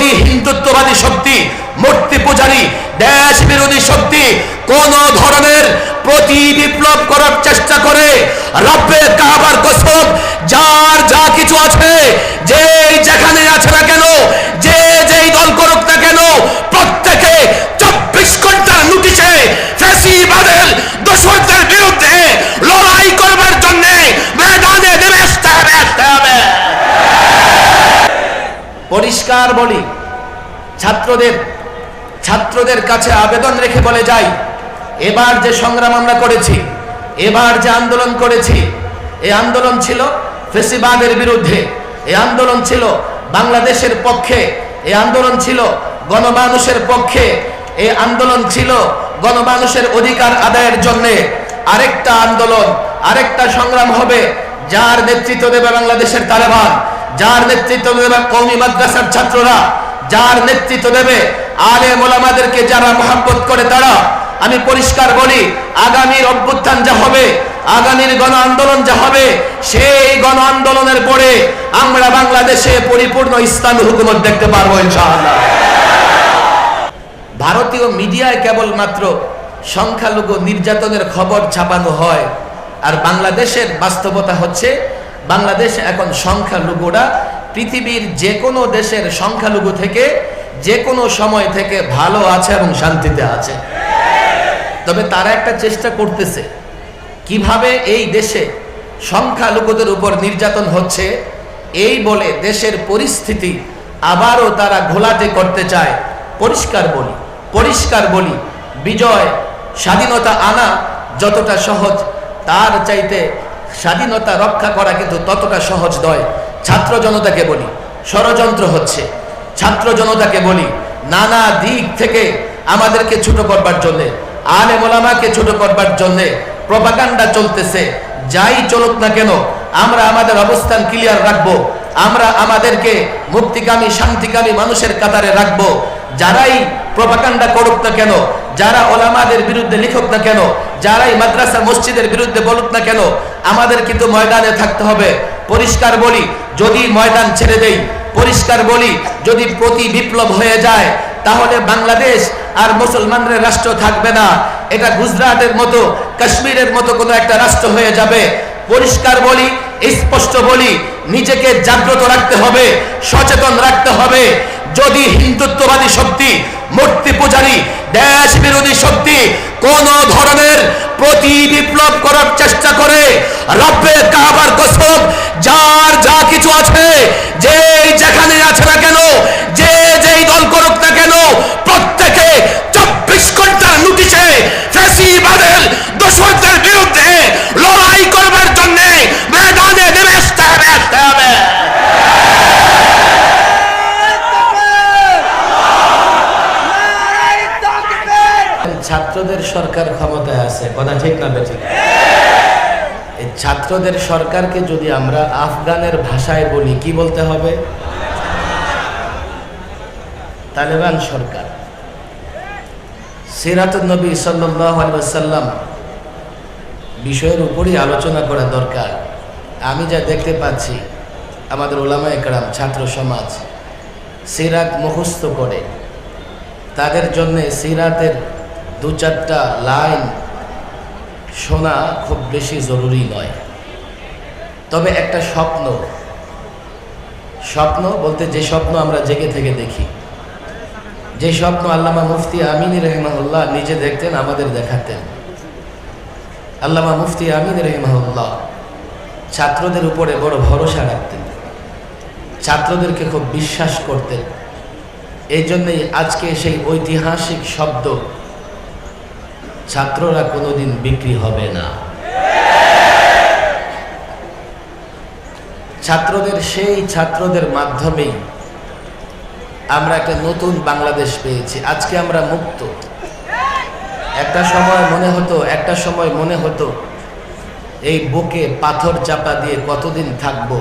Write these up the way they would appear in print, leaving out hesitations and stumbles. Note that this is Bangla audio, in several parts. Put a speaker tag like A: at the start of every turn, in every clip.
A: যদি হিন্দুত্ববাদী শক্তি, মূর্তি পূজারী, দেশ বিরোধী শক্তি কোন ধরনের প্রতি বিপ্লব করার চেষ্টা করে, রব্বে কাবার কসম, যার যা কিছু আছে, যে যেখানে আছে না কেন, যে যেই দল করুক না কেন, প্রত্যেকে 24 ঘন্টার নোটিশে ফ্যাসিবাদের দোসরদের বিরুদ্ধে লড়াই করবার জন্য ময়দানে নেমে আসতে হবে। পরিষ্কার বলি, ছাত্রদের কাছে আবেদন রেখে বলে যাই, এবার যে সংগ্রাম আমরা করেছি, এবার যে আন্দোলন করেছি, এই আন্দোলন ছিল ফ্যাসিবাদের বিরুদ্ধে, এই আন্দোলন ছিল বাংলাদেশের পক্ষে, এই আন্দোলন ছিল গণমানুষের পক্ষে, এই আন্দোলন ছিল গণমানুষের অধিকার আদায়ের জন্য। আরেকটা সংগ্রাম হবে, যার নেতৃত্ব দেবে বাংলাদেশের তালেবান, যার নেতৃত্ব দেবে কওমি মাদ্রাসার ছাত্ররা, যার নেতৃত্ব দেবে আলেম ওলামাদেরকে যারা মহব্বত করে তারা। আমি পরিষ্কার বলি, আগামীর অভ্যুত্থান যা হবে, আগামীর গণ আন্দোলন যা হবে, সেই গণ আন্দোলনের পরে আমরা বাংলাদেশে পরিপূর্ণ ইসলামী হুকুমত দেখতে পারবো ইনশাআল্লাহ। ভারতীয় মিডিয়ায় কেবলমাত্র সংখ্যালঘু নির্যাতনের খবর ছাপানো হয়, আর বাংলাদেশের বাস্তবতা হচ্ছে, বাংলাদেশ এখন সংখ্যালঘুরা পৃথিবীর যে কোনো দেশের সংখ্যালঘু থেকে যে কোনো সময় থেকে ভালো আছে এবং শান্তিতে আছে। তবে তারা একটা চেষ্টা করতেছে, কিভাবে এই দেশে সংখ্যালঘুদের উপর নির্যাতন হচ্ছে এই বলে দেশের পরিস্থিতি আবারও তারা ঘোলাটে করতে চায়। পরিষ্কার বলি, বিজয়, স্বাধীনতা আনা যতটা সহজ, তার চাইতে স্বাধীনতা রক্ষা করা কিন্তু ততটা সহজ নয়। ছাত্র জনতাকে বলি, ষড়যন্ত্র হচ্ছে। ছাত্র জনতাকে বলি, নানা দিক থেকে আমাদেরকে ছোট করবার জন্যে, আলেম ওলামাকে ছোট করবার জন্যে প্রপাগান্ডা চলতেছে। যাই চলুক না কেন, আমরা আমাদের অবস্থান ক্লিয়ার রাখবো, আমরা আমাদেরকে মুক্তিকামী শান্তিকামী মানুষের কাতারে রাখবো। যারাই প্রপাগান্ডা করুক না কেন, যারা ওলামাদের বিরুদ্ধে লিখুক না কেন, যারাই মাদ্রাসা মসজিদের বিরুদ্ধে বলুক না কেন, আমাদের কিন্তু ময়দানে থাকতে হবে। পরিষ্কার বলি, যদি ময়দান ছেড়ে দেই, পরিষ্কার বলি, যদি প্রতি বিপ্লব হয়ে যায়, তাহলে বাংলাদেশ আর মুসলমানদের রাষ্ট্র থাকবে না, এটা গুজরাটের মতো, কাশ্মীরের মতো কোনো একটা রাষ্ট্র হয়ে যাবে। পরিষ্কার বলি, স্পষ্ট বলি, নিজেকে জাগ্রত রাখতে হবে, সচেতন রাখতে হবে। যদি হিন্দুত্ববাদী শক্তি, মূর্তি পূজারী, দেশ বিরোধী শক্তি কোন ধরনের প্রতি বিপ্লব করার চেষ্টা করে, রব্বে কাবার কসম, যার যা কিছু আছে, যে যেখানে আছে না কেন, যে যেই দল করুক না কেন, প্রত্যেকে 24 ঘন্টার নোটিশে ফ্যাসিবাদের দোসরদের বিরুদ্ধে লড়াই করবার জন্য ময়দানে নেমে আসতে হবে। ছাত্রদের সরকার ক্ষমতায় আছে, কথা ঠিক না বেঠিক? এই ছাত্রদের সরকারকে যদি আমরা আফগানের ভাষায় বলি, কি বলতে হবে? তালেবান সরকার। সিরাতুন নবী সাল্লাল্লাহু আলাইহি ওয়াসাল্লাম বিষয়ের উপরই আলোচনা করা দরকার। আমি যা দেখতে পাচ্ছি, আমাদের উলামায়ে কেরাম, ছাত্র সমাজ সিরাত মুখস্থ করে, তাদের জন্য সিরাতের 2-4টা লাইন শোনা খুব বেশি জরুরি নয়। তবে একটা স্বপ্ন বলতে যে স্বপ্ন আমরা জেগে থেকে দেখি, যে স্বপ্ন আল্লামা মুফতি আমিন রাহিমাহুল্লাহ নিজে দেখতেন, আমাদের দেখাতেন। আল্লামা মুফতি আমিন রাহিমাহুল্লাহ ছাত্রদের উপরে বড় ভরসা রাখতেন, ছাত্রদেরকে খুব বিশ্বাস করতেন। এই জন্যই আজকে সেই ঐতিহাসিক শব্দ, ছাত্ররা কোনোদিন বিক্রি হবে না। ছাত্রদের মাধ্যমেই আমরা একটা নতুন বাংলাদেশ পেয়েছি। আজকে আমরা মুক্ত। একটা সময় মনে হতো এই বুকে পাথর চাপা দিয়ে কতদিন থাকবো,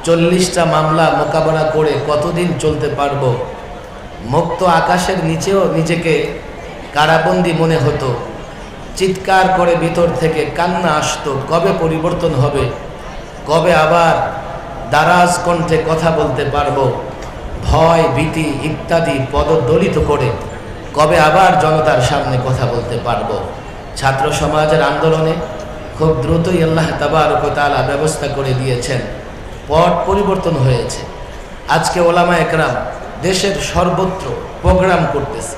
A: 40টা মামলা মোকাবেলা করে কতদিন চলতে পারবো। মুক্ত আকাশের নিচেও নিজেকে কারাবন্দী মনে হতো। চিৎকার করে ভিতর থেকে কান্না আসতো, কবে পরিবর্তন হবে, কবে আবার দারাজ কণ্ঠে কথা বলতে পারবো। ভয় ভীতি ইত্যাদি পদদলিত করে কবে আবার জনতার সামনে কথা বলতে পারবো? ছাত্র সমাজের আন্দোলনে খুব দ্রুতই আল্লাহ তাবারক ওয়া তাআলা ব্যবস্থা করে দিয়েছেন, পট পরিবর্তন হয়েছে। আজকে ওলামা একরাম দেশের সর্বত্র প্রোগ্রাম করতেছে,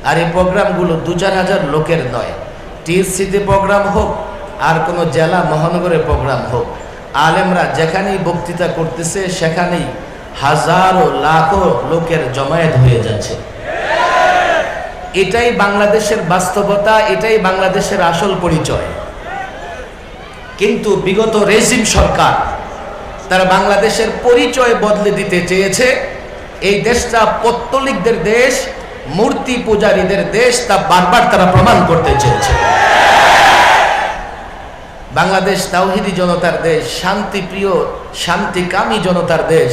A: আর এই প্রোগ্রামগুলো 2-4 হাজার লোকের নয়। টিএসসিতে প্রোগ্রাম হোক আর কোনো জেলা মহানগরে প্রোগ্রাম হোক, আলেমরা যেখানেই বক্তৃতা করতেছে সেখানেই হাজারো লাখো লোকের জমায়েত হয়ে যাচ্ছে। এটাই বাংলাদেশের বাস্তবতা, এটাই বাংলাদেশের আসল পরিচয়। কিন্তু বিগত রেজিম সরকার তারা বাংলাদেশের পরিচয় বদলে দিতে চেয়েছে। এই দেশটা পৌত্তলিকদের দেশ, মূর্তি পূজারীদের দেশ, তা বারবার তারা প্রমাণ করতে চেয়েছে। বাংলাদেশ তাওহীদি জনতার দেশ, শান্তিপ্রিয় শান্তিকামী জনতার দেশ।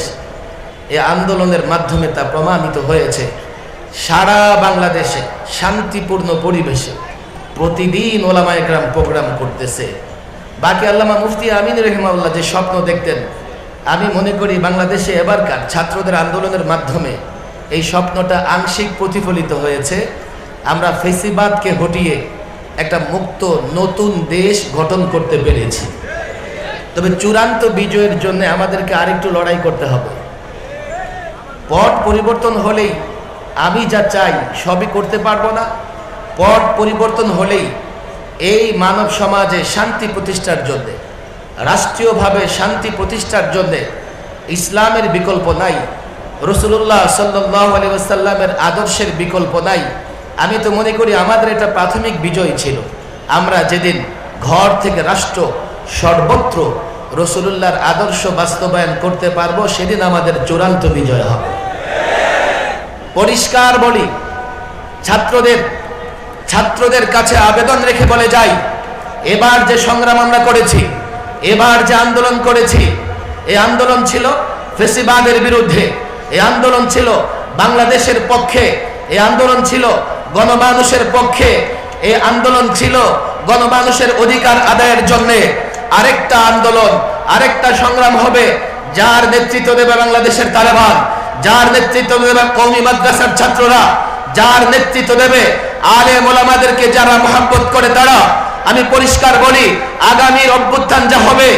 A: এই আন্দোলনের মাধ্যমে তা প্রমাণিত হয়েছে। সারা বাংলাদেশে শান্তিপূর্ণ পরিবেশে প্রতিদিন ওলামা একরাম প্রোগ্রাম করতেছে। বাকি আল্লামা মুফতি আমিন রহিমাহুল্লাহ যে স্বপ্ন দেখতেন, আমি মনে করি বাংলাদেশে এবারকার ছাত্রদের আন্দোলনের মাধ্যমে এই স্বপ্নটা আংশিক প্রতিফলিত হয়েছে। আমরা ফেসিবাদকে হটিয়ে একটা মুক্ত নতুন দেশ গঠন করতে পেরেছি। তবে চূড়ান্ত বিজয়ের জন্য আমাদেরকে আরেকটু লড়াই করতে হবে। পট পরিবর্তন হলেই আমি যা চাই সবই করতে পারবো না। পট পরিবর্তন হলেই এই মানব সমাজে শান্তি প্রতিষ্ঠার জন্যে, রাষ্ট্রীয়ভাবে শান্তি প্রতিষ্ঠার জন্যে ইসলামের বিকল্প নাই, রাসূলুল্লাহ সাল্লাল্লাহু আলাইহি ওয়াসাল্লামের আদর্শের বিকল্প নাই। আমি তো মনে করি আমাদের এটা প্রাথমিক বিজয় ছিল। আমরা যেদিন ঘর থেকে রাষ্ট্র সর্বত্র রাসূলুল্লাহর আদর্শ বাস্তবায়ন করতে পারবো, সেদিন আমাদের চূড়ান্ত বিজয় হবে। পরিষ্কার বলি, ছাত্রদের কাছে আবেদন রেখে বলে যাই, এবার যে সংগ্রাম আমরা করেছি, এবার যে আন্দোলন করেছি, এই আন্দোলন ছিল ফেসিবাদের বিরুদ্ধে, এই আন্দোলন ছিল বাংলাদেশের পক্ষে, এই আন্দোলন ছিল গণমানুষের পক্ষে, এই আন্দোলন ছিল গণমানুষের অধিকার আদায়ের জন্য। আরেকটা আন্দোলন, আরেকটা সংগ্রাম হবে, যার নেতৃত্ব দেবে বাংলাদেশের তালেবান, যার নেতৃত্ব দেবে কওমি মাদ্রাসার ছাত্ররা, যার নেতৃত্ব দেবে আলেম ওলামাদেরকে যারা মহব্বত করে তারা। আমি পরিষ্কার বলি, আগামীর অভ্যুত্থান যা হবে,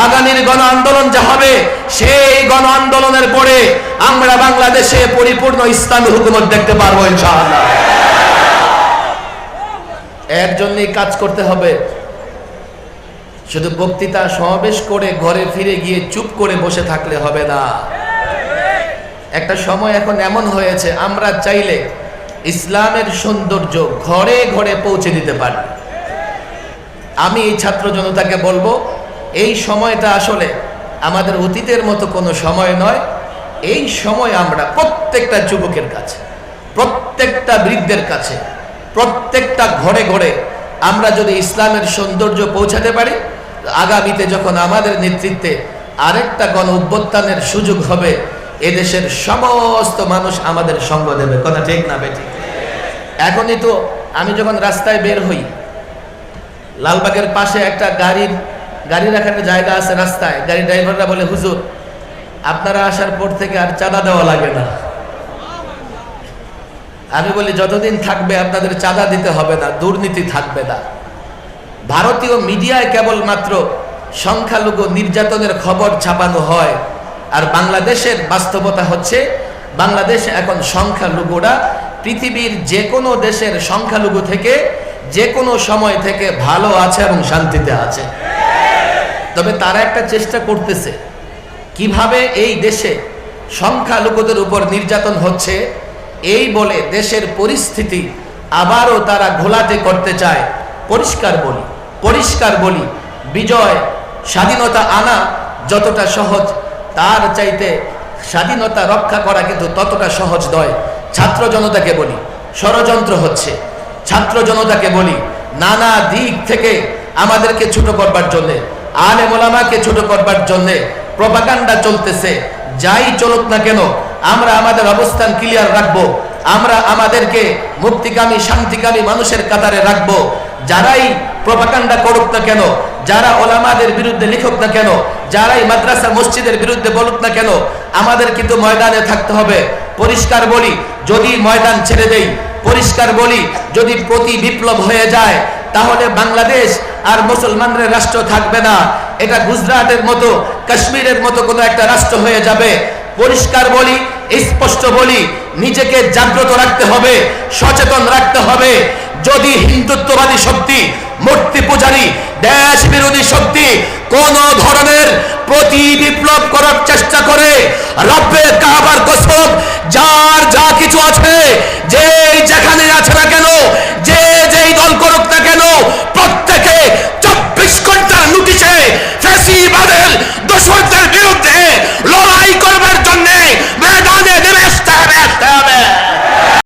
A: আগামীর গণ আন্দোলন যা হবে, সেই গণ আন্দোলনের পরে আমরা বাংলাদেশে পরিপূর্ণ ইসলামী হুকুমত দেখতে পারবো ইনশাআল্লাহ। এর জন্যই কাজ করতে হবে। শুধু বক্তৃতা সমাবেশ করে ঘরে ফিরে গিয়ে চুপ করে বসে থাকলে হবে না। একটা সময় এখন এমন হয়েছে, আমরা চাইলে ইসলামের সৌন্দর্য ঘরে ঘরে পৌঁছে দিতে পারি। আমি এই ছাত্র জনতাকে বলবো, এই সময়টা আসলে আমাদের অতীতের মতো কোনো সময় নয়। এই সময় আমরা প্রত্যেকটা যুবকের কাছে, প্রত্যেকটা বৃদ্ধের কাছে, প্রত্যেকটা ঘরে ঘরে আমরা যদি ইসলামের সৌন্দর্য পৌঁছাতে পারি, আগামীতে যখন আমাদের নেতৃত্বে আরেকটা গণ অভ্যুত্থানের সুযোগ হবে, এদেশের সমস্ত মানুষ আমাদের সঙ্গ দেবে। কথা ঠিক না বেঠিক? এখনই তো আমি যখন রাস্তায় বের হই, লালবাগের পাশে একটা গাড়ি রাখার জায়গা আছে রাস্তায়, গাড়ি ড্রাইভাররা বলে, হুজুর আপনারা আসার পর থেকে আর চাঁদা দেওয়া লাগে না। আমি বলি, যতদিন থাকবে আপনাদের চাঁদা দিতে হবে না, দুর্নীতি থাকবে না। ভারতীয় মিডিয়ায় কেবলমাত্র সংখ্যালঘু নির্যাতনের খবর ছাপানো হয়, আর বাংলাদেশের বাস্তবতা হচ্ছে, বাংলাদেশ এখন সংখ্যালঘুরা পৃথিবীর যে কোনো দেশের সংখ্যালঘু থেকে যে কোনো সময় থেকে ভালো আছে এবং শান্তিতে আছে। তবে তারা একটা চেষ্টা করতেছে, কিভাবে এই দেশে সংখ্যালঘুদের উপর নির্যাতন হচ্ছে এই বলে দেশের পরিস্থিতি আবারও তারা ঘোলাটে করতে চায়। পরিষ্কার বলি, বিজয় স্বাধীনতা আনা যতটা সহজ, তার চাইতে স্বাধীনতা রক্ষা করা কিন্তু ততটা সহজ নয়। ছাত্র জনতাকে বলি, ষড়যন্ত্র হচ্ছে। ছাত্র জনতাকে বলি, নানা দিক থেকে আমাদেরকে ছোট করবার জন্যে, আলেম ওলামাকে ছোট করবার জন্যে প্রপাগান্ডা চলতেছে। যাই চলুক না কেন, আমরা আমাদের অবস্থান ক্লিয়ার রাখবো। আমরা আমাদেরকে মুক্তিকামী শান্তিকামী মানুষের কাতারে রাখবো। যারাই প্রপাগান্ডা করুক না কেন, যারা ওলামাদের বিরুদ্ধে লিখুক না কেন, যারাই মাদ্রাসা মসজিদের বিরুদ্ধে বলুক না কেন, আমাদের কিন্তু ময়দানে থাকতে হবে। পরিষ্কার বলি, যদি ময়দান ছেড়ে দেই, পরিষ্কার বলি, যদি প্রতি বিপ্লব হয়ে যায়, তাহলে বাংলাদেশ আর মুসলমানদের রাষ্ট্র থাকবে না। এটা গুজরাটের মতো, কাশ্মীরের মতো কোনো একটা রাষ্ট্র হয়ে যাবে। পরিষ্কার বলি, স্পষ্ট বলি, নিজেকে জাগ্রত রাখতে হবে, সচেতন রাখতে হবে। যদি হিন্দুত্ববাদী শক্তি, মূর্তি পূজারী, দেশ বিরোধী শক্তি কোন ধরনের প্রতি বিপ্লব করার চেষ্টা করে, রব্বে কাবার কসম, যা